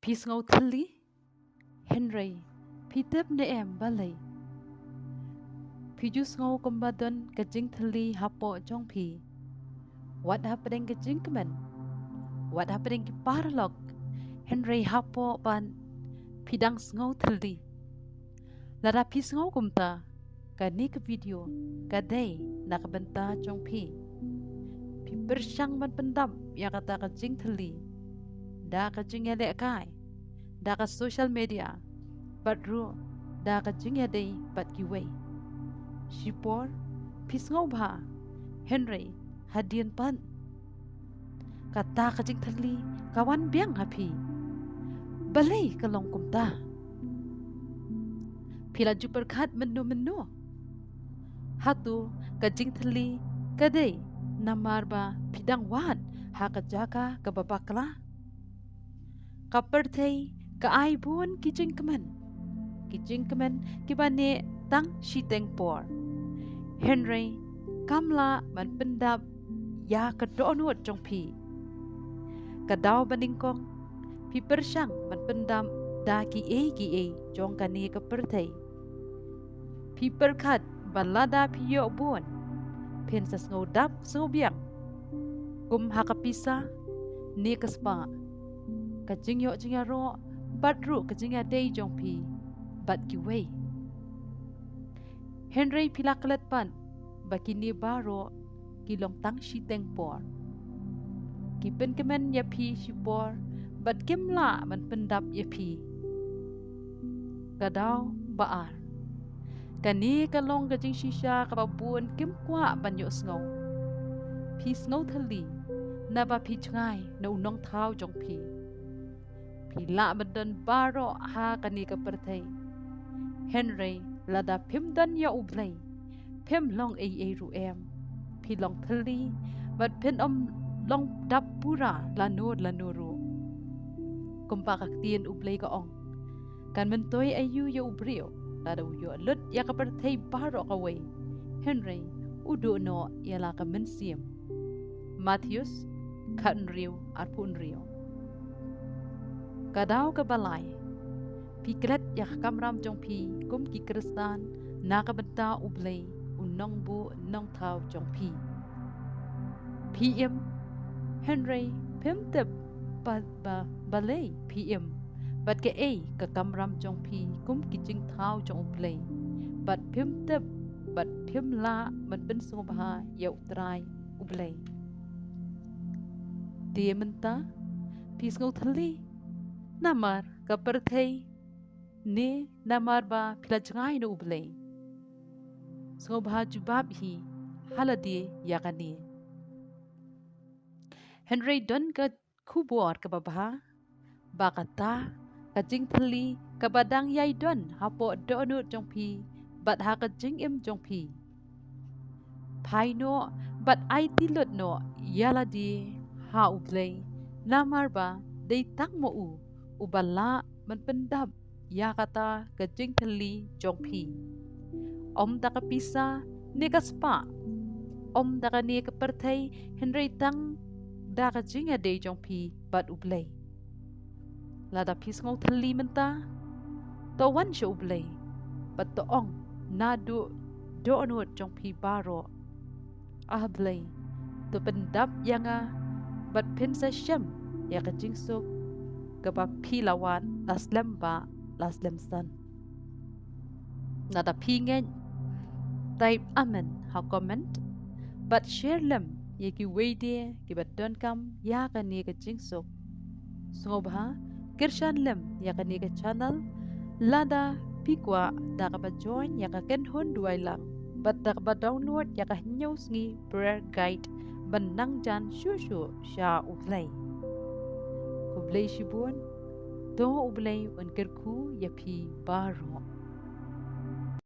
Pis ngau thali Henry Pitep ne em balay Pijus ngau kumbadan kajing thali hapo jong pi What happening kajing kemen What happening ki paralog Henry hapo ban Pidang ngau thali Lara pis ngau kumta Kani ke video Kadai nakabenta jong pi Pi bersyang man pendam Ya kata kajing thali Da kajing yalek kai Da ka social media But ru Da kajing yadai But kiway Shipor Pis ngau ba Henry Hadian pan Kata kajing thali Kawan biang hapi Balay kalong kumta Pila jupar khat menu Hatu kajing thali Kadai Namar ba Pidang wan Haka jaka kababakla Kapertay Kaay buon kijing kemen Kibane Tang shiteng por Henry Kamla man pendap Ya kadoonwat jong pi Kadaw baningkong Pi persyang man pendam Da ki e Jong kani kapertay Pi perkat Balada pi yok buon Pensas ngodap Sobiang Gum hakapisa Ni kaspa Kajing yok jing ro Bat ru kajing day jong pi Bat ki way Henry pilaklet pan Bakini baro Kilong tang shiteng por Kipen kemen ya pi shipor Bat kimla man pendap ya pi Kadaw baar Kani kalong kajing shisha Kababun kim kwa banyo sngaw Pi sngaw thali Naba pi chngay Na unong thao jong pi Pila madan baro ha kani kapertay Henry lada pim dan ya ublay Pim long ru em Pi long thali Bat pin long dap pura lanuru Kumpakaktien ublay ka ong Kan mentoy ayu ya ubrio Lada uyo lut ya kapertay baro kaway Henry udo no ya la ka mensiem Matthews Katnriw arpunriw Kadaw ka balay Piklet yak kamram jong pi Kum ki kristan Nakabenta ublay Unong bu nong thaw jong pi PM Henry Pimtep balay PM Bat ke ka kamram jong pi Kum ki jing thaw jong ublay Bat pimtep Bat pimla Man bin sungbaha Yaw tray ublay Dia menta Pis ngau thali Namar kapertay Ni namar ba pilajngay na ublay Sungau baha jubab hi Haladi yakani Henry don ka kubuar kababaha Bakata Kajing thali Kabadang yay don Hapo doonut jong pi Bat ha kajing im jong pi Pai no Bat ay tilot no Yaladi Ha ublay Namar ba Day tang mo Ubala man pendap Ya kata kajing thali jong pi Om da kapisa Ni kaspa Om da ka ni kapertay Henry tang Da kajing aday jong pi Bat ublay Lada pis ngau thali menta Tawan siya ublay Bat toong Nadu Doonut jong pi baro Ablay To pendap yanga Bat pinsa siyam Ya kajing suk Gaba pilawan Laslem ba Laslem san Nada pingen Type amen Ha comment Bat share lem Ya ki wede Ki bat don kam Ya kani ka jingsuk Sungo ba Kirshan lem Ya kani ka channel Lada Pikwa Da ka ba join Ya ka kenhon duay lang Bat da ka ba download Ya ka hinyaw sngi Prayer guide Banang jan Shushu Sha ublay Ublay shibun To ublay Unkirku Yapi baro